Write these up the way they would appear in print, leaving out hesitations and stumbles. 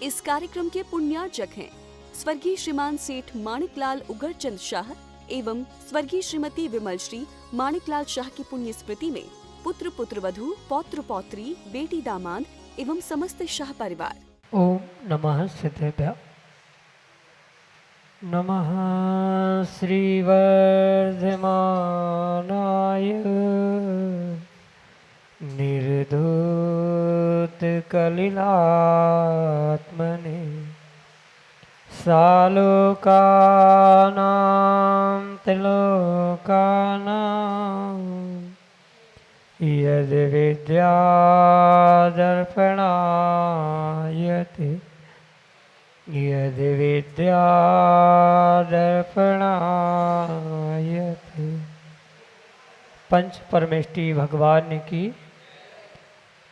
इस कार्यक्रम के पुण्यार्चक हैं स्वर्गीय श्रीमान सेठ माणिकलाल उगरचंद शाह एवं स्वर्गीय श्रीमती विमल श्री माणिकलाल शाह की पुण्य स्मृति में पुत्र पुत्रवधू पौत्र पौत्री बेटी दामाद एवं समस्त शाह परिवार। ओम नमः सिद्धेभ्यः। नमः श्रीवर्धमानाय निर्धूतकलिलात्मने सालोकानां त्रिलोकानां यद्विद्यादर्पणायते यद्विद्यादर्पणायते। पंच परमेष्टि भगवान की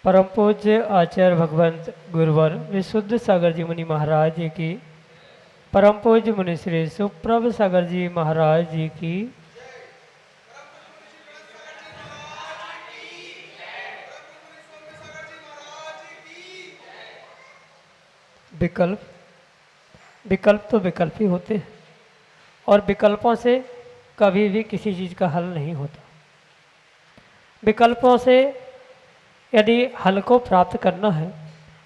परम पूज्य आचार्य भगवंत गुरुवर विशुद्ध सागर जी मुनि महाराज जी की परम पूज्य मुनि श्री सुप्रभ सागर जी महाराज जी की विकल्प तो विकल्प ही होते हैं और विकल्पों से कभी भी किसी चीज़ का हल नहीं होता। विकल्पों से यदि हल को प्राप्त करना है,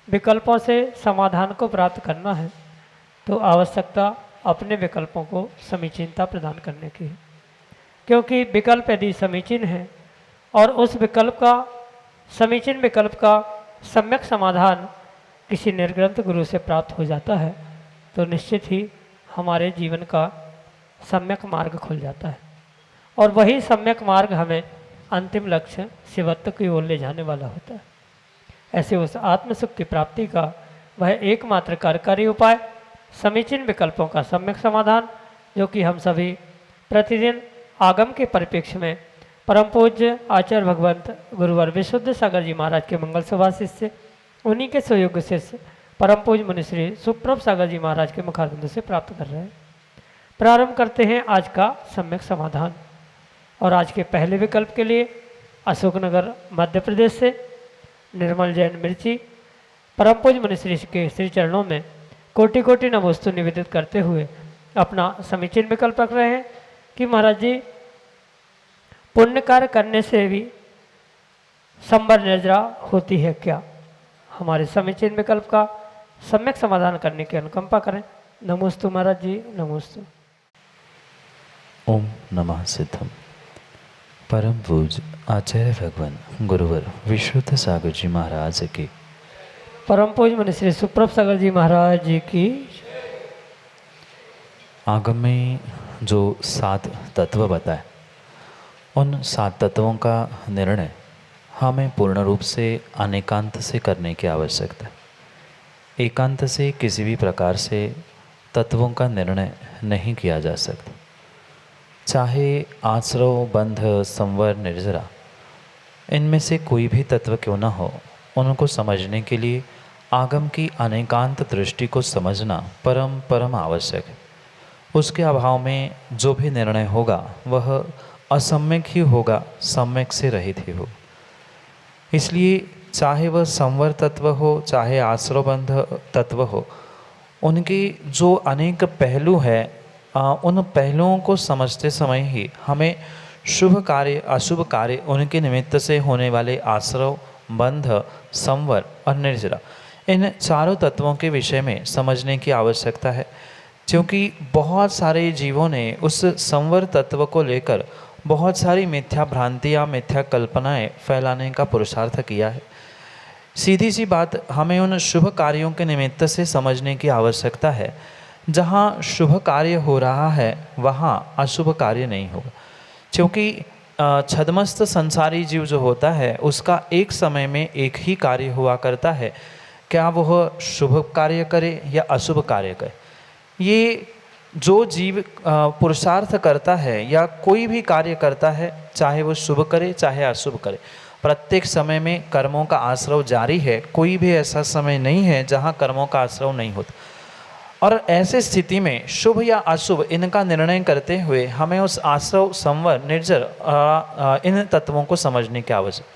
विकल्पों से समाधान को प्राप्त करना है तो आवश्यकता अपने विकल्पों को समीचीनता प्रदान करने की है। क्योंकि विकल्प यदि समीचीन है और उस विकल्प का समीचीन विकल्प का सम्यक समाधान किसी निर्ग्रंथ गुरु से प्राप्त हो जाता है तो निश्चित ही हमारे जीवन का सम्यक मार्ग खुल जाता है और वही सम्यक मार्ग हमें अंतिम लक्ष्य शिवत्व की ओर ले जाने वाला होता है। ऐसे उस आत्मसुख की प्राप्ति का वह एकमात्र कार्यकारी उपाय समीचीन विकल्पों का सम्यक समाधान, जो कि हम सभी प्रतिदिन आगम के परिप्रेक्ष्य में परम पूज्य आचार्य भगवंत गुरुवर विशुद्ध सागर जी महाराज के मंगल सभा शिष्य उन्हीं के सहयोग शिष्य परम पूज्य मुनि श्री सुप्रभ सागर जी महाराज के मुखारबिंद से प्राप्त कर रहे हैं। प्रारंभ करते हैं आज का सम्यक समाधान। और आज के पहले विकल्प के लिए अशोकनगर मध्य प्रदेश से निर्मल जैन मिर्ची परम पूज्य मुनि श्री के श्री चरणों में कोटि कोटि नमोस्तु निवेदित करते हुए अपना समीचीन विकल्प रख रहे हैं कि महाराज जी, पुण्य कार्य करने से भी संवर निर्जरा होती है क्या? हमारे समीचीन विकल्प का सम्यक समाधान करने की अनुकंपा करें। नमोस्तु महाराज जी, नमोस्तु। ओम नमः सिद्धम। परम पूज्य आचार्य भगवान गुरुवर विशुद्ध सागर जी महाराज की परम पूज्य मुनि श्री सुप्रभ सागर जी महाराज जी की आगम में जो 7 तत्व बताए, उन 7 तत्वों का निर्णय हमें पूर्ण रूप से अनेकांत से करने की आवश्यकता है। एकांत से किसी भी प्रकार से तत्वों का निर्णय नहीं किया जा सकता। चाहे आश्रव, बंध, संवर, निर्जरा, इनमें से कोई भी तत्व क्यों न हो, उनको समझने के लिए आगम की अनेकांत दृष्टि को समझना परम आवश्यक है। उसके अभाव में जो भी निर्णय होगा वह असम्यक ही होगा, सम्यक से रहित ही हो। इसलिए चाहे वह संवर तत्व हो, चाहे आश्रवबंध तत्व हो, उनकी जो अनेक पहलू है, उन पहलुओं को समझते समय ही हमें शुभ कार्य अशुभ कार्य, उनके निमित्त से होने वाले आश्रव, बंध, संवर और निर्जरा, इन चारों तत्वों के विषय में समझने की आवश्यकता है। क्योंकि बहुत सारे जीवों ने उस संवर तत्व को लेकर बहुत सारी मिथ्या भ्रांतियाँ, मिथ्या कल्पनाएं फैलाने का पुरुषार्थ किया है। सीधी सी बात, हमें उन शुभ कार्यों के निमित्त से समझने की आवश्यकता है। जहाँ शुभ कार्य हो रहा है वहाँ अशुभ कार्य नहीं होगा। क्योंकि छद्मस्त संसारी जीव जो होता है उसका एक समय में एक ही कार्य हुआ करता है, क्या वह शुभ कार्य करे या अशुभ कार्य करे। ये जो जीव पुरुषार्थ करता है या कोई भी कार्य करता है, चाहे वो शुभ करे चाहे अशुभ करे, प्रत्येक समय में कर्मों का आश्रव जारी है। कोई भी ऐसा समय नहीं है जहाँ कर्मों का आश्रव नहीं होता। और ऐसे स्थिति में शुभ या अशुभ इनका निर्णय करते हुए हमें उस आश्रव, संवर, निर्जर इन तत्वों को समझने की आवश्यकता।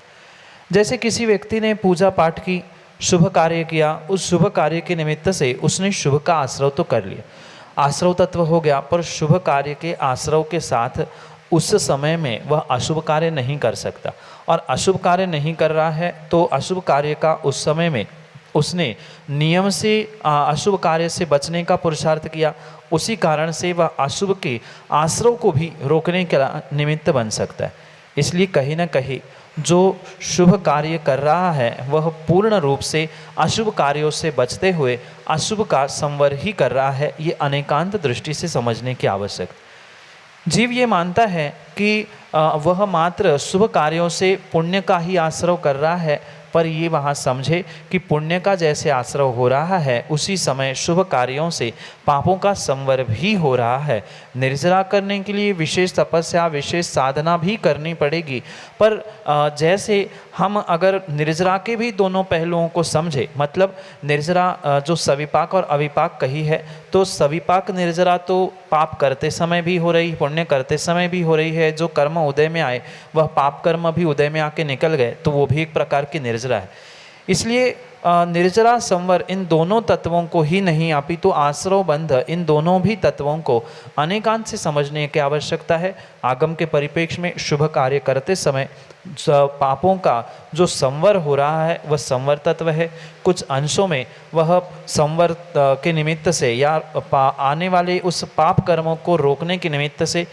जैसे किसी व्यक्ति ने पूजा पाठ की, शुभ कार्य किया, उस शुभ कार्य के निमित्त से उसने शुभ का आश्रव तो कर लिया, आश्रव तत्व हो गया, पर शुभ कार्य के आश्रव के साथ उस समय में वह अशुभ कार्य नहीं कर सकता। और अशुभ कार्य नहीं कर रहा है तो अशुभ कार्य का उस समय में उसने नियम से अशुभ कार्य से बचने का पुरुषार्थ किया, उसी कारण से वह अशुभ के आश्रव को भी रोकने का निमित्त बन सकता है। इसलिए कहीं ना कहीं जो शुभ कार्य कर रहा है वह पूर्ण रूप से अशुभ कार्यों से बचते हुए अशुभ का संवर ही कर रहा है। ये अनेकांत दृष्टि से समझने की आवश्यकता। जीव ये मानता है कि वह मात्र शुभ कार्यों से पुण्य का ही आश्रव कर रहा है, पर ये वहाँ समझे कि पुण्य का जैसे आश्रव हो रहा है उसी समय शुभ कार्यों से पापों का संवर भी हो रहा है। निर्जरा करने के लिए विशेष तपस्या, विशेष साधना भी करनी पड़ेगी, पर जैसे हम अगर निर्जरा के भी दोनों पहलुओं को समझे, मतलब निर्जरा जो सविपाक और अविपाक कही है, तो सविपाक निर्जरा तो पाप करते समय भी हो रही, पुण्य करते समय भी हो रही है। जो कर्म उदय में आए वह पाप कर्म भी उदय में आके निकल गए, तो वो भी एक प्रकार की निर्जरा है। इसलिए निर्जरा संवर इन दोनों तत्वों को ही नहीं अपितु आश्रव बंध इन दोनों भी तत्वों को अनेकांत से समझने की आवश्यकता है। आगम के परिप्रेक्ष्य में शुभ कार्य करते समय पापों का जो संवर हो रहा है वह संवर तत्व है। कुछ अंशों में वह संवर के निमित्त से या आने वाले उस पाप कर्मों को रोकने के निमित्त से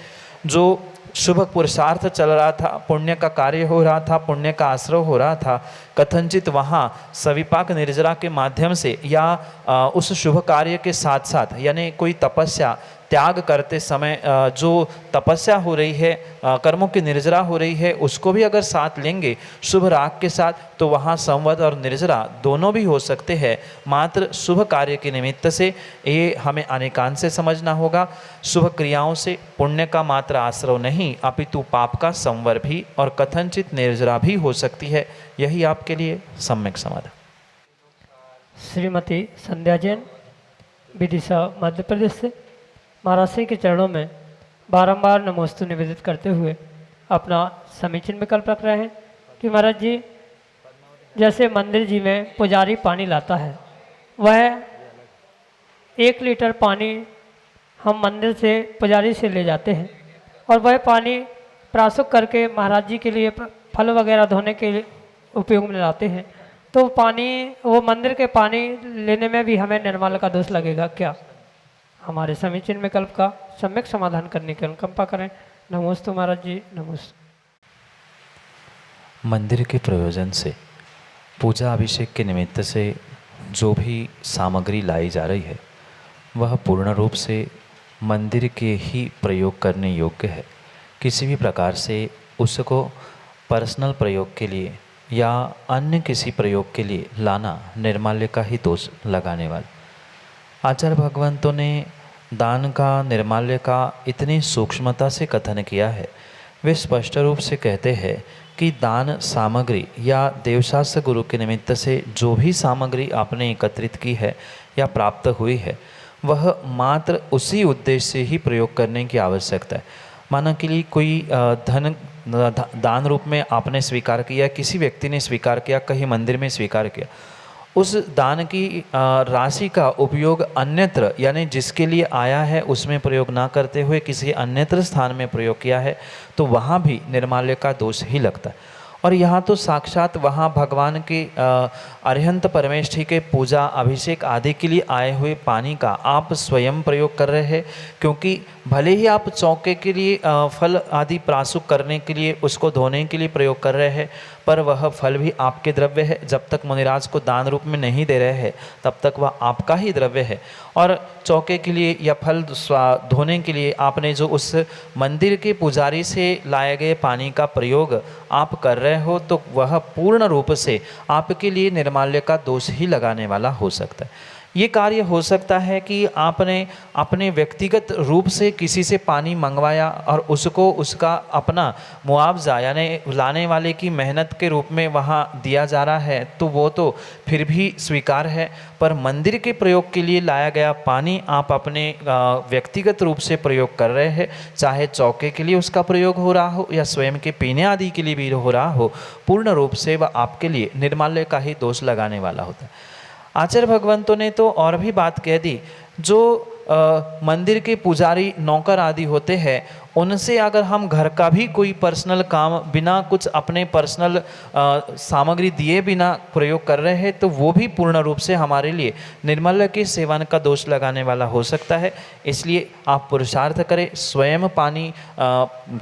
जो शुभ पुरुषार्थ चल रहा था, पुण्य का कार्य हो रहा था, पुण्य का आश्रव हो रहा था, कथनचित वहाँ सविपाक निर्जरा के माध्यम से या उस शुभ कार्य के साथ साथ यानी कोई तपस्या त्याग करते समय जो तपस्या हो रही है, कर्मों की निर्जरा हो रही है, उसको भी अगर साथ लेंगे शुभ राग के साथ, तो वहाँ संवद और निर्जरा दोनों भी हो सकते हैं। मात्र शुभ कार्य के निमित्त से ये हमें अनेकांत से समझना होगा। शुभ क्रियाओं से पुण्य का मात्र आश्रव नहीं अपितु पाप का संवर भी और कथनचित निर्जरा भी हो सकती है। यही आपके लिए सम्यक समाधान। श्रीमती संध्या जैन, विदिशा मध्य प्रदेश से, महाराज श्री के चरणों में बारंबार नमोस्तु निवेदित करते हुए अपना समीचीन विकल्प रख रहे हैं कि महाराज जी, जैसे मंदिर जी में पुजारी पानी लाता है, वह 1 लीटर पानी हम मंदिर से पुजारी से ले जाते हैं और वह पानी प्राशुक करके महाराज जी के लिए फल वगैरह धोने के लिए उपयोग में लाते हैं, तो पानी वो मंदिर के पानी लेने में भी हमें निर्मल का दोष लगेगा क्या? हमारे समीचीन विकल्प का सम्यक समाधान करने की अनुकंपा करें। नमोस्तु महाराज जी, नमोस्तु। मंदिर के प्रयोजन से, पूजा अभिषेक के निमित्त से जो भी सामग्री लाई जा रही है वह पूर्ण रूप से मंदिर के ही प्रयोग करने योग्य है। किसी भी प्रकार से उसको पर्सनल प्रयोग के लिए या अन्य किसी प्रयोग के लिए लाना निर्माल्य का ही दोष लगाने वाला। आचार्य भगवंतों ने दान का, निर्माल्य का इतनी सूक्ष्मता से कथन किया है। वे स्पष्ट रूप से कहते हैं कि दान सामग्री या देवशास्त्र गुरु के निमित्त से जो भी सामग्री आपने एकत्रित की है या प्राप्त हुई है वह मात्र उसी उद्देश्य से ही प्रयोग करने की आवश्यकता है। माना कि लिए कोई धन दान रूप में आपने स्वीकार किया, किसी व्यक्ति ने स्वीकार किया, कहीं मंदिर में स्वीकार किया, उस दान की राशि का उपयोग अन्यत्र यानी जिसके लिए आया है उसमें प्रयोग ना करते हुए किसी अन्यत्र स्थान में प्रयोग किया है, तो वहाँ भी निर्माल्य का दोष ही लगता है। और यहाँ तो साक्षात वहाँ भगवान के अरिहंत परमेष्ठी के पूजा अभिषेक आदि के लिए आए हुए पानी का आप स्वयं प्रयोग कर रहे हैं, क्योंकि भले ही आप चौके के लिए फल आदि प्राशुक करने के लिए उसको धोने के लिए प्रयोग कर रहे हैं, पर वह फल भी आपके द्रव्य है। जब तक मुनिराज को दान रूप में नहीं दे रहे हैं तब तक वह आपका ही द्रव्य है। और चौके के लिए या फल धोने के लिए आपने जो उस मंदिर के पुजारी से लाए गए पानी का प्रयोग आप कर रहे हो, तो वह पूर्ण रूप से आपके लिए निर्माल्य का दोष ही लगाने वाला हो सकता है। ये कार्य हो सकता है कि आपने अपने व्यक्तिगत रूप से किसी से पानी मंगवाया और उसको उसका अपना मुआवजा यानी लाने वाले की मेहनत के रूप में वहाँ दिया जा रहा है, तो वो तो फिर भी स्वीकार है। पर मंदिर के प्रयोग के लिए लाया गया पानी आप अपने व्यक्तिगत रूप से प्रयोग कर रहे हैं, चाहे चौके के लिए उसका प्रयोग हो रहा हो या स्वयं के पीने आदि के लिए भी हो रहा हो, पूर्ण रूप से वह आपके लिए निर्माल्य का ही दोष लगाने वाला होता है। आचार्य भगवंतों ने तो और भी बात कह दी, जो मंदिर के पुजारी नौकर आदि होते हैं उनसे अगर हम घर का भी कोई पर्सनल काम बिना कुछ अपने पर्सनल सामग्री दिए बिना प्रयोग कर रहे हैं, तो वो भी पूर्ण रूप से हमारे लिए निर्मल के सेवन का दोष लगाने वाला हो सकता है। इसलिए आप पुरुषार्थ करें, स्वयं पानी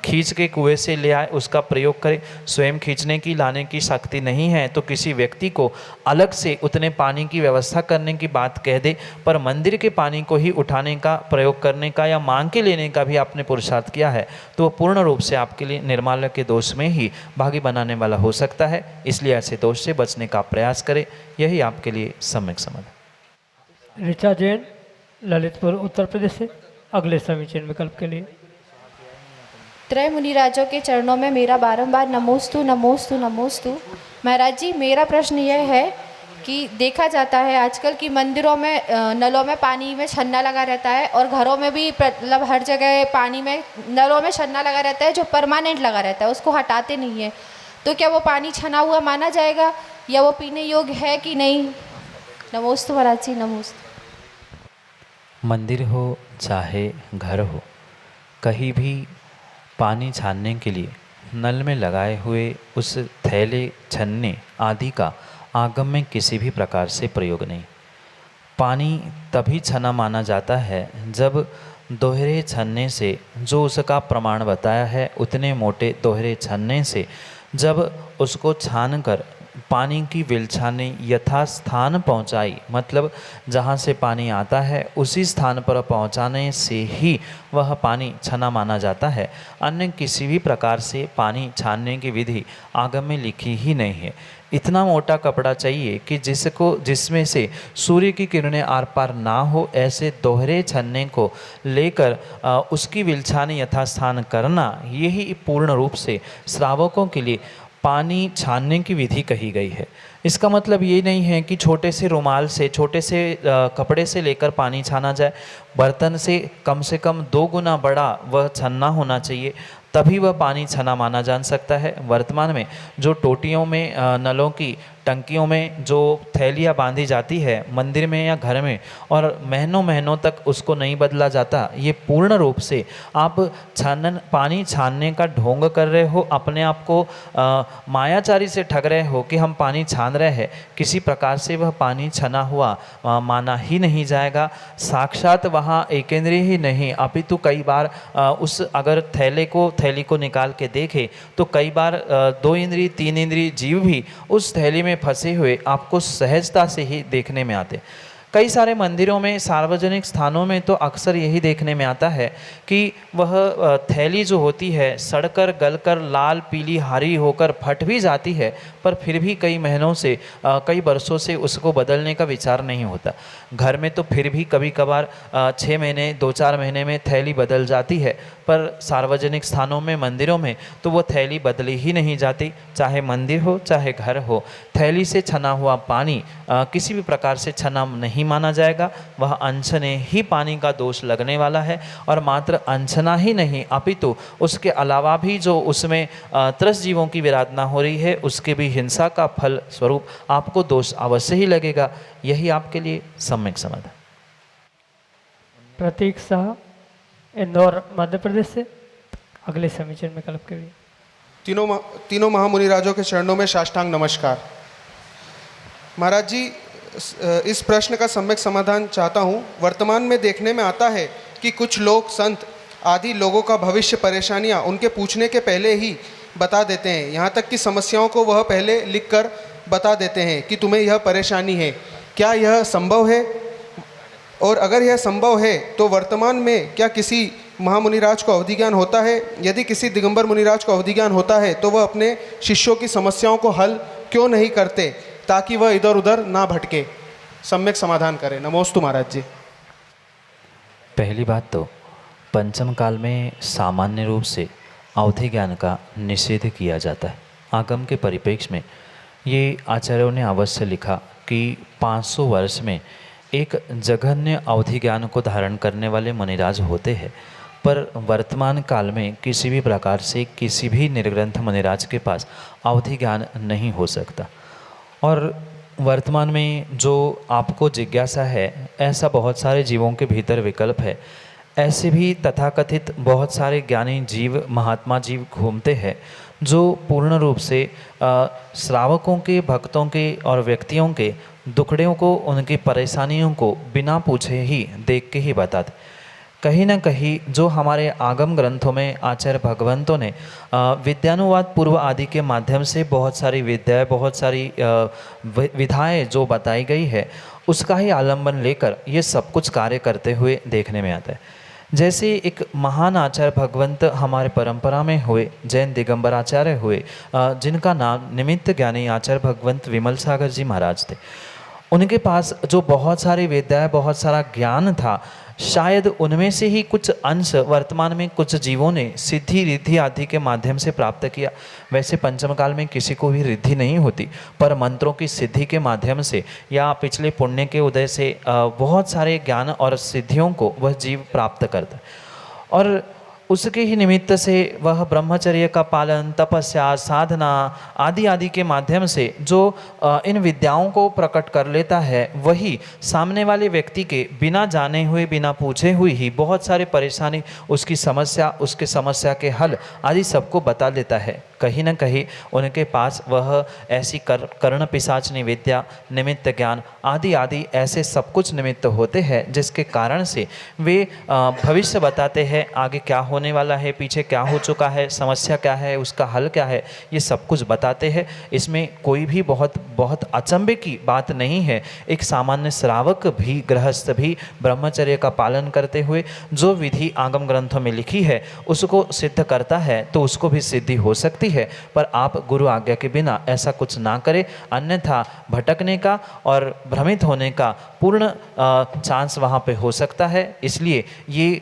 खींच के कुएं से ले आए, उसका प्रयोग करें। स्वयं खींचने की लाने की शक्ति नहीं है तो किसी व्यक्ति को अलग से उतने पानी की व्यवस्था करने की बात कह दे, पर मंदिर के पानी को ही उठाने का, प्रयोग करने का या मांग के लेने का भी आपने पुरुषार्थ किया है, तो वो पूर्ण रूप से आपके लिए निर्माल्य के दोष में ही भागी बनाने वाला हो सकता है। इसलिए ऐसे दोष से बचने का प्रयास करें, यही आपके लिए सम्यक समाधान। ऋचा जैन, ललितपुर, उत्तर प्रदेश से अगले समीचीन विकल्प के लिए। त्रय मुनिराजों के चरणों में मेरा बारंबार नमोस्तु नमोस्तु नमोस्तु। महाराज जी, मेरा प्रश्न यह है कि देखा जाता है आजकल की मंदिरों में नलों में पानी में छन्ना लगा रहता है और घरों में भी मतलब हर जगह पानी में नलों में छन्ना लगा रहता है जो परमानेंट लगा रहता है, उसको हटाते नहीं है। तो क्या वो पानी छना हुआ माना जाएगा या वो पीने योग्य है कि नहीं? नमोस्तु महाराज जी, नमोस्तु। मंदिर हो चाहे घर हो, कहीं भी पानी छानने के लिए नल में लगाए हुए उस थैले, छन्ने आदि का आगम में किसी भी प्रकार से प्रयोग नहीं। पानी तभी छना माना जाता है जब दोहरे छन्ने से, जो उसका प्रमाण बताया है उतने मोटे दोहरे छन्ने से जब उसको छान कर पानी की विलछाने यथास्थान पहुंचाई, मतलब जहाँ से पानी आता है उसी स्थान पर पहुंचाने से ही वह पानी छना माना जाता है। अन्य किसी भी प्रकार से पानी छानने की विधि आगम में लिखी ही नहीं है। इतना मोटा कपड़ा चाहिए कि जिसमें से सूर्य की किरणें आर पार ना हो, ऐसे दोहरे छन्ने को लेकर उसकी विलछाने यथास्थान करना, यही पूर्ण रूप से श्रावकों के लिए पानी छानने की विधि कही गई है। इसका मतलब ये नहीं है कि छोटे से रुमाल से, छोटे से कपड़े से लेकर पानी छाना जाए। बर्तन से कम 2 गुना बड़ा वह छन्ना होना चाहिए, तभी वह पानी छना माना जा सकता है। वर्तमान में जो टोटियों में, नलों की टंकियों में जो थैलियाँ बांधी जाती है मंदिर में या घर में, और महीनों महीनों तक उसको नहीं बदला जाता, ये पूर्ण रूप से आप पानी छानने का ढोंग कर रहे हो, अपने आप को मायाचारी से ठग रहे हो कि हम पानी छान रहे हैं। किसी प्रकार से वह पानी छना हुआ माना ही नहीं जाएगा। साक्षात वहाँ एकेंद्रीय ही नहीं, अपितु कई बार अगर थैली को निकाल के देखे तो कई बार 2 इंद्रिय 3 इंद्रिय जीव भी उस थैली में फंसे हुए आपको सहजता से ही देखने में आते। कई सारे मंदिरों में, सार्वजनिक स्थानों में तो अक्सर यही देखने में आता है कि वह थैली जो होती है सड़कर, गलकर, लाल, पीली, हरी होकर फट भी जाती है, पर फिर भी कई महीनों से, कई वर्षों से उसको बदलने का विचार नहीं होता। घर में तो फिर भी कभी कभार 6 महीने, 2-4 महीने में थैली बदल जाती है, पर सार्वजनिक स्थानों में, मंदिरों में तो वो थैली बदली ही नहीं जाती। चाहे मंदिर हो चाहे घर हो, थैली से छना हुआ पानी किसी भी प्रकार से छना नहीं माना जाएगा। वह अनछने ही पानी का दोष लगने वाला है, और मात्र अनछना ही नहीं अपितु उसके अलावा भी जो उसमें त्रस्त जीवों की विराधना हो रही है, उसके भी हिंसा का फल स्वरूप आपको दोष अवश्य ही लगेगा। यही आपके लिए सम्यक समाधान। प्रतीक शाह, इंदौर, मध्य प्रदेश से अगले समीचीन विकल्प के लिए। तीनों महामुनिराजों के चरणों में साष्टांग नमस्कार। महाराज जी, इस प्रश्न का सम्यक समाधान चाहता हूँ। वर्तमान में देखने में आता है कि कुछ लोग, संत आदि लोगों का भविष्य परेशानियाँ उनके पूछने के पहले ही बता देते हैं। यहाँ तक कि समस्याओं को वह पहले लिखकर बता देते हैं कि तुम्हें यह परेशानी है। क्या यह संभव है? और अगर यह संभव है तो वर्तमान में क्या किसी महामुनिराज को अवधि ज्ञान होता है? यदि किसी दिगंबर मुनिराज को अवधि ज्ञान होता है तो वह अपने शिष्यों की समस्याओं को हल क्यों नहीं करते ताकि वह इधर उधर ना भटके? सम्यक समाधान करें। नमोस्तु महाराज जी। पहली बात तो पंचम काल में सामान्य रूप से अवधि ज्ञान का निषेध किया जाता है। आगम के परिप्रेक्ष्य में ये आचार्यों ने अवश्य लिखा कि 500 वर्ष में एक जघन्य अवधि ज्ञान को धारण करने वाले मुनिराज होते हैं, पर वर्तमान काल में किसी भी प्रकार से किसी भी निर्ग्रंथ मुनिराज के पास अवधि ज्ञान नहीं हो सकता। और वर्तमान में जो आपको जिज्ञासा है, ऐसा बहुत सारे जीवों के भीतर विकल्प है। ऐसे भी तथाकथित बहुत सारे ज्ञानी जीव, महात्मा जीव घूमते हैं जो पूर्ण रूप से श्रावकों के, भक्तों के और व्यक्तियों के दुखड़ों को, उनकी परेशानियों को बिना पूछे ही देख के ही बताते। कहीं ना कहीं जो हमारे आगम ग्रंथों में आचार्य भगवंतों ने विद्यानुवाद पूर्व आदि के माध्यम से बहुत सारी विद्याएं, बहुत सारी विधाएं जो बताई गई है, उसका ही आलंबन लेकर ये सब कुछ कार्य करते हुए देखने में आता है। जैसे एक महान आचार्य भगवंत हमारे परंपरा में हुए, जैन दिगंबर आचार्य हुए, जिनका नाम निमित्त ज्ञानी आचार्य भगवंत विमल सागर जी महाराज थे। उनके पास जो बहुत सारी विद्याएं, बहुत सारा ज्ञान था, शायद उनमें से ही कुछ अंश वर्तमान में कुछ जीवों ने सिद्धि, रिद्धि आदि के माध्यम से प्राप्त किया। वैसे पंचम काल में किसी को भी रिद्धि नहीं होती, पर मंत्रों की सिद्धि के माध्यम से या पिछले पुण्य के उदय से बहुत सारे ज्ञान और सिद्धियों को वह जीव प्राप्त करता है। और उसके ही निमित्त से वह ब्रह्मचर्य का पालन, तपस्या, साधना आदि आदि के माध्यम से जो इन विद्याओं को प्रकट कर लेता है, वही सामने वाले व्यक्ति के बिना जाने हुए, बिना पूछे हुए ही बहुत सारे परेशानी, उसकी समस्या, उसके समस्या के हल आदि सबको बता देता है। कहीं न कहीं उनके पास वह ऐसी कर्ण पिशाचनी विद्या, निमित्त ज्ञान आदि आदि ऐसे सब कुछ निमित्त होते हैं, जिसके कारण से वे भविष्य बताते हैं, आगे क्या होने वाला है, पीछे क्या हो चुका है, समस्या क्या है, उसका हल क्या है, ये सब कुछ बताते हैं। इसमें कोई भी बहुत अचंभे की बात नहीं है। एक सामान्य श्रावक भी, गृहस्थ भी ब्रह्मचर्य का पालन करते हुए जो विधि आगम ग्रंथों में लिखी है उसको सिद्ध करता है, तो उसको भी सिद्धि हो सकती है। पर आप गुरु आज्ञा के बिना ऐसा कुछ ना करें, अन्यथा भटकने का और भ्रमित होने का पूर्ण चांस वहाँ पे हो सकता है। इसलिए ये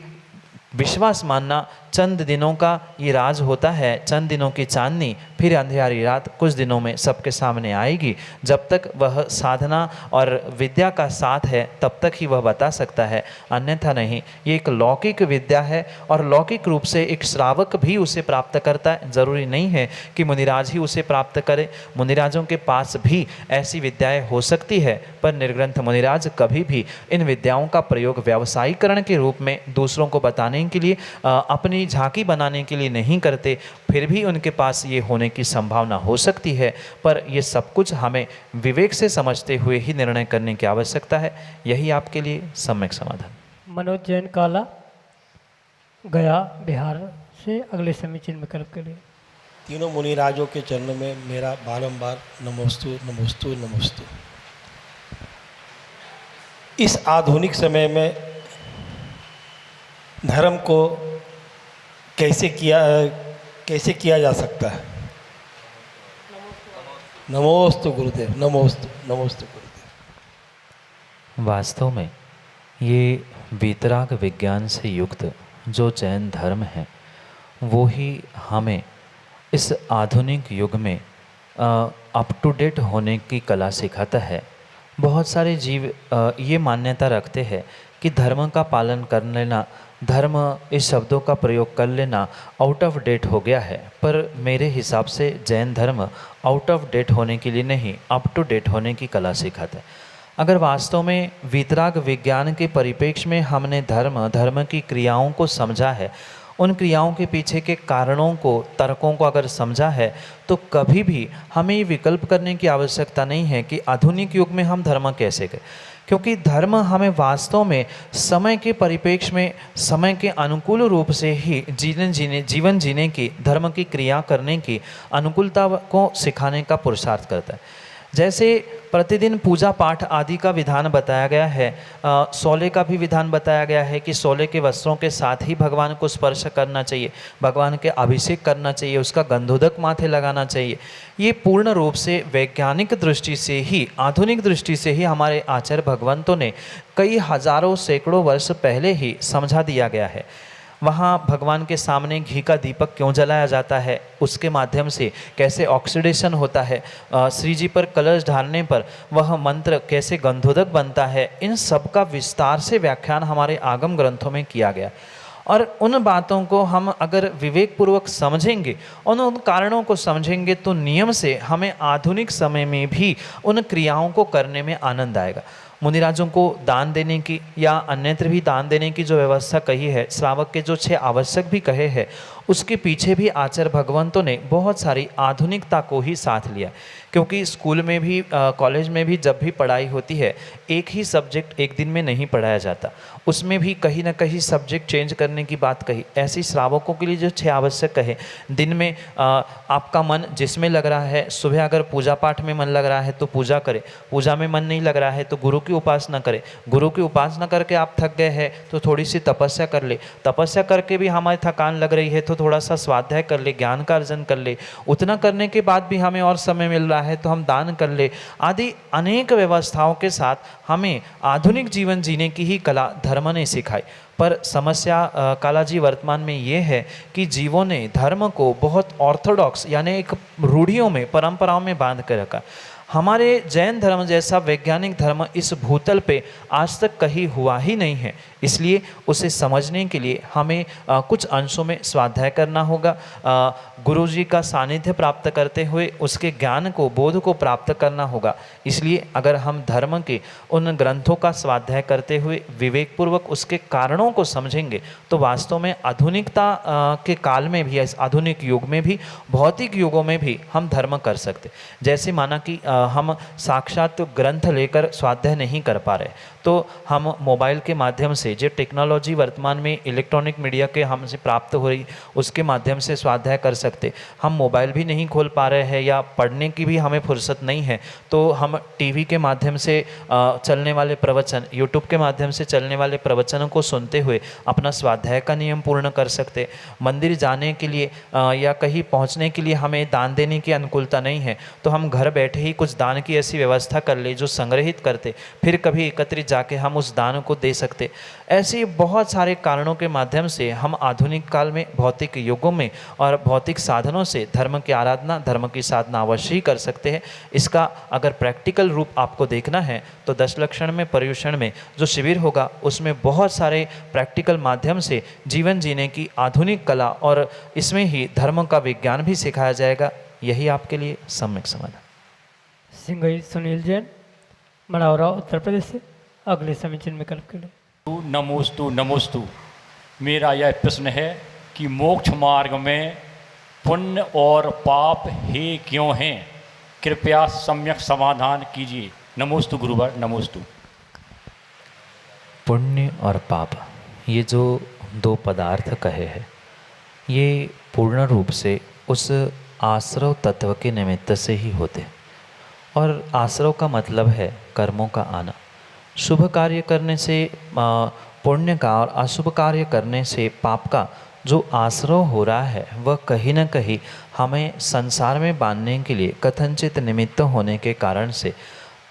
विश्वास मानना चंद दिनों का ये राज होता है, चंद दिनों की चांदनी, फिर अंधेरी रात कुछ दिनों में सबके सामने आएगी। जब तक वह साधना और विद्या का साथ है तब तक ही वह बता सकता है, अन्यथा नहीं। ये एक लौकिक विद्या है और लौकिक रूप से एक श्रावक भी उसे प्राप्त करता है। जरूरी नहीं है कि मुनिराज ही उसे प्राप्त करे, मुनिराजों के पास भी ऐसी विद्याएं हो सकती है, पर निर्ग्रंथ मुनिराज कभी भी इन विद्याओं का प्रयोग व्यावसायीकरण के रूप में दूसरों को बताने के लिए, अपनी झांकी बनाने के लिए नहीं करते। फिर भी उनके पास ये होने की संभावना हो सकती है, पर ये सब कुछ हमें विवेक से समझते हुए ही निर्णय करने की आवश्यकता है। यही आपके लिए सम्यक समाधान। मनोज जैन काला, गया बिहार से अगले समीचीन विकल्प के लिए। तीनों मुनिराजों के चरणों में मेरा बारंबार नमोस्तु नमोस्तु नमोस्तु। इस आधुनिक समय में धर्म को कैसे किया जा सकता है? नमोस्तु गुरुदेव, नमोस्तु नमोस्तु गुरुदेव। वास्तव में ये वीतराग विज्ञान से युक्त जो जैन धर्म है, वो ही हमें इस आधुनिक युग में अप टू डेट होने की कला सिखाता है। बहुत सारे जीव ये मान्यता रखते हैं कि धर्म का पालन कर लेना, धर्म इस शब्दों का प्रयोग कर लेना आउट ऑफ डेट हो गया है। पर मेरे हिसाब से जैन धर्म आउट ऑफ डेट होने के लिए नहीं, अप टू डेट होने की कला सिखाता है। अगर वास्तव में वीतराग विज्ञान के परिप्रेक्ष्य में हमने धर्म की क्रियाओं को समझा है, उन क्रियाओं के पीछे के कारणों को, तर्कों को अगर समझा है, तो कभी भी हमें विकल्प करने की आवश्यकता नहीं है कि आधुनिक युग में हम धर्म कैसे करें। क्योंकि धर्म हमें वास्तव में समय के परिप्रेक्ष्य में, समय के अनुकूल रूप से ही जीवन जीने की, धर्म की क्रिया करने की अनुकूलता को सिखाने का पुरुषार्थ करता है। जैसे प्रतिदिन पूजा पाठ आदि का विधान बताया गया है, सोले का भी विधान बताया गया है कि सोले के वस्त्रों के साथ ही भगवान को स्पर्श करना चाहिए, भगवान के अभिषेक करना चाहिए, उसका गंधोदक माथे लगाना चाहिए। ये पूर्ण रूप से वैज्ञानिक दृष्टि से ही, आधुनिक दृष्टि से ही हमारे आचार्य भगवंतों ने कई हजारों सैकड़ों वर्ष पहले ही समझा दिया गया है। वहाँ भगवान के सामने घी का दीपक क्यों जलाया जाता है, उसके माध्यम से कैसे ऑक्सीडेशन होता है, श्री जी पर कलश ढालने पर वह मंत्र कैसे गंधोदक बनता है, इन सब का विस्तार से व्याख्यान हमारे आगम ग्रंथों में किया गया। और उन बातों को हम अगर विवेकपूर्वक समझेंगे, उन कारणों को समझेंगे, तो नियम से हमें आधुनिक समय में भी उन क्रियाओं को करने में आनंद आएगा। मुनिराजों को दान देने की या अन्यत्र भी दान देने की जो व्यवस्था कही है, श्रावक के जो 6 आवश्यक भी कहे हैं, उसके पीछे भी आचार्य भगवंतों ने बहुत सारी आधुनिकता को ही साथ लिया। क्योंकि स्कूल में भी कॉलेज में भी जब भी पढ़ाई होती है, एक ही सब्जेक्ट एक दिन में नहीं पढ़ाया जाता, उसमें भी कहीं ना कहीं सब्जेक्ट चेंज करने की बात कही। ऐसे श्रावकों के लिए जो 6 आवश्यक है, दिन में आपका मन जिसमें लग रहा है, सुबह अगर पूजा पाठ में मन लग रहा है तो पूजा करें, पूजा में मन नहीं लग रहा है तो गुरु की उपासना करें, गुरु की उपासना करके आप थक गए हैं तो थोड़ी सी तपस्या कर ले, तपस्या करके भी हमारी थकान लग रही है तो थोड़ा सा स्वाध्याय कर ले, ज्ञान का अर्जन कर ले, उतना करने के बाद भी हमें और समय मिल रहा है तो हम दान कर ले, आदि अनेक व्यवस्थाओं के साथ हमें आधुनिक जीवन जीने की ही कला धर्म ने सिखाई। पर समस्या कालाजी वर्तमान में ये है कि जीवों ने धर्म को बहुत ऑर्थोडॉक्स यानी एक रूढ़ियों में, परंपराओं में बांध कर रखा। हमारे जैन धर्म जैसा वैज्ञानिक धर्म इस भूतल पे आज तक कहीं हुआ ही नहीं है, इसलिए उसे समझने के लिए हमें कुछ अंशों में स्वाध्याय करना होगा, गुरु जी का सानिध्य प्राप्त करते हुए उसके ज्ञान को, बोध को प्राप्त करना होगा। इसलिए अगर हम धर्म के उन ग्रंथों का स्वाध्याय करते हुए विवेकपूर्वक उसके कारणों को समझेंगे तो वास्तव में आधुनिकता के काल में भी, इस आधुनिक युग में भी, भौतिक युगों में भी हम धर्म कर सकते। जैसे माना कि हम साक्षात ग्रंथ लेकर स्वाध्याय नहीं कर पा रहे, तो हम मोबाइल के माध्यम से, जो टेक्नोलॉजी वर्तमान में इलेक्ट्रॉनिक मीडिया के हमसे प्राप्त हो रही, उसके माध्यम से स्वाध्याय कर सकते। हम मोबाइल भी नहीं खोल पा रहे हैं या पढ़ने की भी हमें फुर्सत नहीं है, तो हम टीवी के माध्यम से चलने वाले प्रवचन, यूट्यूब के माध्यम से चलने वाले प्रवचनों को सुनते हुए अपना स्वाध्याय का नियम पूर्ण कर सकते। मंदिर जाने के लिए या कहीं पहुंचने के लिए हमें दान देने की अनुकूलता नहीं है, तो हम घर बैठे ही कुछ दान की ऐसी व्यवस्था कर ले जो संग्रहित करते, फिर कभी एकत्रित जाके हम उस दान को दे सकते। ऐसे बहुत सारे कारणों के माध्यम से हम आधुनिक काल में, भौतिक युगों में और भौतिक साधनों से धर्म की आराधना, धर्म की साधना अवश्य ही कर सकते हैं। इसका अगर प्रैक्टिकल रूप आपको देखना है तो 10 लक्षण में, पर्युषण में जो शिविर होगा उसमें बहुत सारे प्रैक्टिकल माध्यम से जीवन जीने की आधुनिक कला और इसमें ही धर्म का विज्ञान भी सिखाया जाएगा। यही आपके लिए सम्यक समाधान। सिंगई सुनील जैन, मढ़ौरा, उत्तर प्रदेश से अगले समीचीन विकल्प के लिए। नमोस्तु नमोस्तु। मेरा यह प्रश्न है कि मोक्ष मार्ग में पुण्य और पाप हे क्यों हैं? कृपया सम्यक समाधान कीजिए। नमोस्तु गुरुवर, नमोस्तु। पुण्य और पाप, ये जो 2 पदार्थ कहे हैं, ये पूर्ण रूप से उस आश्रव तत्व के निमित्त से ही होते हैं। और आश्रव का मतलब है कर्मों का आना। शुभ कार्य करने से पुण्य का और अशुभ कार्य करने से पाप का जो आश्रव हो रहा है, वह कहीं न कहीं हमें संसार में बांधने के लिए कथनचित निमित्त होने के कारण से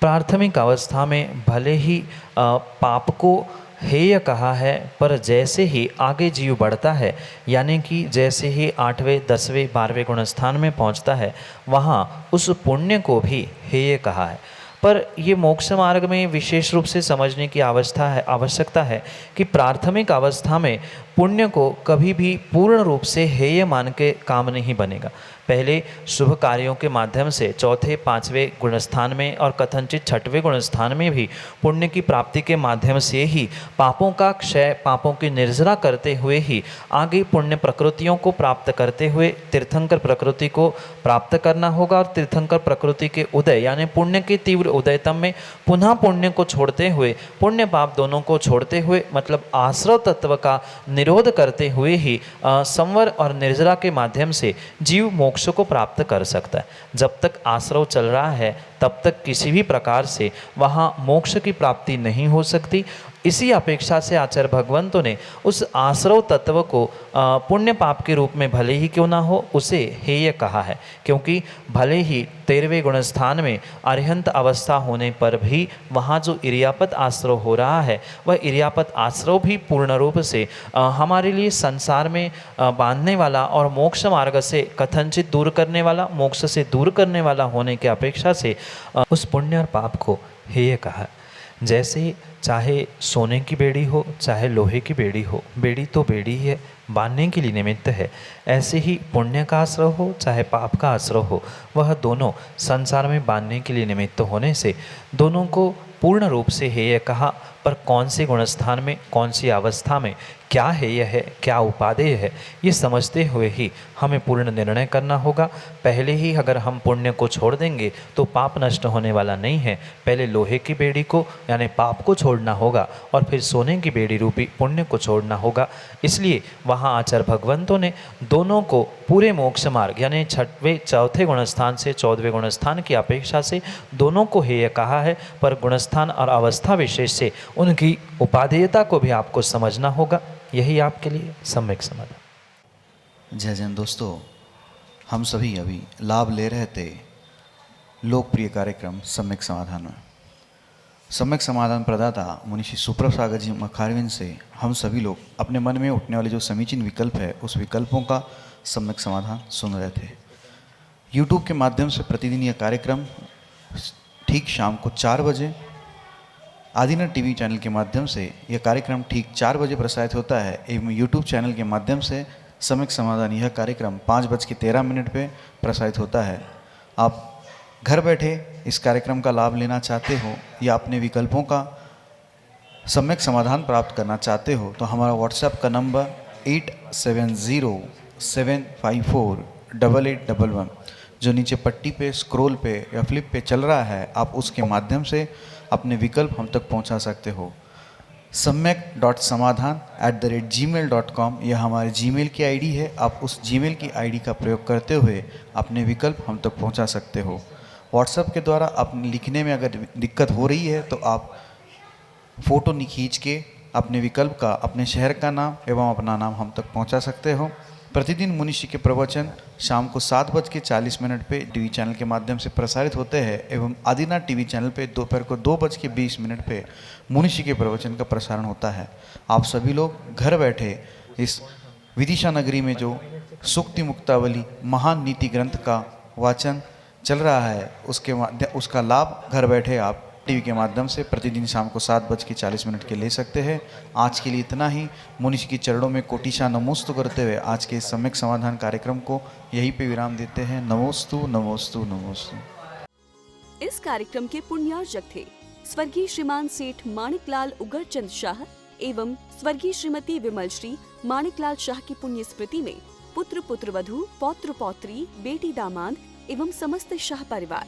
प्राथमिक अवस्था में भले ही पाप को हेय कहा है, पर जैसे ही आगे जीव बढ़ता है, यानी कि जैसे ही 8वें, 10वें, 12वें गुणस्थान में पहुंचता है, वहाँ उस पुण्य को भी हेय कहा है। पर ये मोक्ष मार्ग में विशेष रूप से समझने की आवश्यकता है कि प्राथमिक अवस्था में पुण्य को कभी भी पूर्ण रूप से हेय मान के काम नहीं बनेगा। पहले शुभ कार्यों के माध्यम से 4, 5वें गुणस्थान में और कथनचित 6वें गुणस्थान में भी पुण्य की प्राप्ति के माध्यम से ही पापों का क्षय, पापों की निर्जरा करते हुए ही आगे पुण्य प्रकृतियों को प्राप्त करते हुए तीर्थंकर प्रकृति को प्राप्त करना होगा। और तीर्थंकर प्रकृति के उदय यानी पुण्य के तीव्र उदयतम में पुनः पुण्य को छोड़ते हुए, पुण्य पाप दोनों को छोड़ते हुए, मतलब आश्रव तत्व का निरोध करते हुए ही संवर और निर्जरा के माध्यम से जीव मोक्ष को प्राप्त कर सकता है। जब तक आश्रव चल रहा है तब तक किसी भी प्रकार से वहाँ मोक्ष की प्राप्ति नहीं हो सकती। इसी अपेक्षा से आचार्य भगवंतों ने उस आश्रव तत्व को पुण्य पाप के रूप में भले ही क्यों ना हो उसे हेय कहा है, क्योंकि भले ही 13वें गुणस्थान में अरिहंत अवस्था होने पर भी वहाँ जो इरियापत आश्रव हो रहा है वह इरियापत आश्रव भी पूर्ण रूप से हमारे लिए संसार में बांधने वाला और मोक्ष मार्ग से कथनचित दूर करने वाला, मोक्ष से दूर करने वाला होने की अपेक्षा से उस पुण्य और पाप को हेय कहा। जैसे चाहे सोने की बेड़ी हो चाहे लोहे की बेड़ी हो, बेड़ी तो बेड़ी ही है, बांधने के लिए निमित्त है। ऐसे ही पुण्य का आश्रय हो चाहे पाप का आश्रय हो, वह दोनों संसार में बांधने के लिए निमित्त होने से दोनों को पूर्ण रूप से हेय कहा। पर कौन से गुणस्थान में कौन सी अवस्था में क्या हेय है क्या उपादेय है, ये समझते हुए ही हमें पूर्ण निर्णय करना होगा। पहले ही अगर हम पुण्य को छोड़ देंगे तो पाप नष्ट होने वाला नहीं है। पहले लोहे की बेड़ी को यानी पाप को छोड़ना होगा और फिर सोने की बेड़ी रूपी पुण्य को छोड़ना होगा। इसलिए वहाँ आचार्य भगवंतों ने दोनों को पूरे मोक्ष मार्ग यानी 6वें 4थे गुणस्थान से 14वें गुणस्थान की अपेक्षा से दोनों को हेय कहा है। पर गुणस्थान और अवस्था विशेष से उनकी उपादेयता को भी आपको समझना होगा। यही आपके लिए सम्यक समाधान। जय जैन दोस्तों, हम सभी अभी लाभ ले रहे थे लोकप्रिय कार्यक्रम सम्यक समाधान में। सम्यक समाधान प्रदाता मुनिषी सुप्रभ सागर जी मखारविंद से हम सभी लोग अपने मन में उठने वाले जो समीचीन विकल्प है उस विकल्पों का सम्यक समाधान सुन रहे थे। यूट्यूब के माध्यम से प्रतिदिन यह कार्यक्रम ठीक शाम को 4 बजे आदिना टीवी चैनल के माध्यम से यह कार्यक्रम ठीक 4 बजे प्रसारित होता है एवं यूट्यूब चैनल के माध्यम से सम्यक समाधान यह कार्यक्रम 5:13 पे प्रसारित होता है। आप घर बैठे इस कार्यक्रम का लाभ लेना चाहते हो या अपने विकल्पों का सम्यक समाधान प्राप्त करना चाहते हो तो हमारा व्हाट्सएप का नंबर 8707548811 जो नीचे पट्टी पे स्क्रॉल पे या फ्लिप पे चल रहा है, आप उसके माध्यम से अपने विकल्प हम तक पहुंचा सकते हो। samyak.samadhan@gmail.com यह हमारे जीमेल की आईडी है। आप उस जीमेल की आईडी का प्रयोग करते हुए अपने विकल्प हम तक पहुंचा सकते हो। व्हाट्सएप के द्वारा आप लिखने में अगर दिक्कत हो रही है तो आप फ़ोटो खींच के अपने विकल्प का, अपने शहर का नाम एवं अपना नाम हम तक पहुंचा सकते हो। प्रतिदिन मुनिषी के प्रवचन शाम को 7:40 पे टीवी चैनल के माध्यम से प्रसारित होते हैं एवं आदिना टीवी चैनल पे दोपहर को 2:20 पे मुनिषी के प्रवचन का प्रसारण होता है। आप सभी लोग घर बैठे इस विदिशा नगरी में जो सुक्ति मुक्तावली महान नीति ग्रंथ का वाचन चल रहा है उसका लाभ घर बैठे आप टीवी के माध्यम से प्रतिदिन शाम को 7:40 के ले सकते हैं। आज के लिए इतना ही। मुनिषी के चरणों में कोटिशा नमोस्तु करते हुए आज के सम्यक समाधान कार्यक्रम को यहीं पे विराम देते हैं। नमोस्तु नमोस्तु नमोस्तु। इस कार्यक्रम के पुण्यार्जक थे स्वर्गीय श्रीमान सेठ माणिकलाल उगरचंद शाह एवं स्वर्गीय श्रीमती विमल श्री माणिकलाल शाह की पुण्य स्मृति में पुत्र पुत्रवधू, पौत्र पौत्री, बेटी दामाद एवं समस्त शाह परिवार।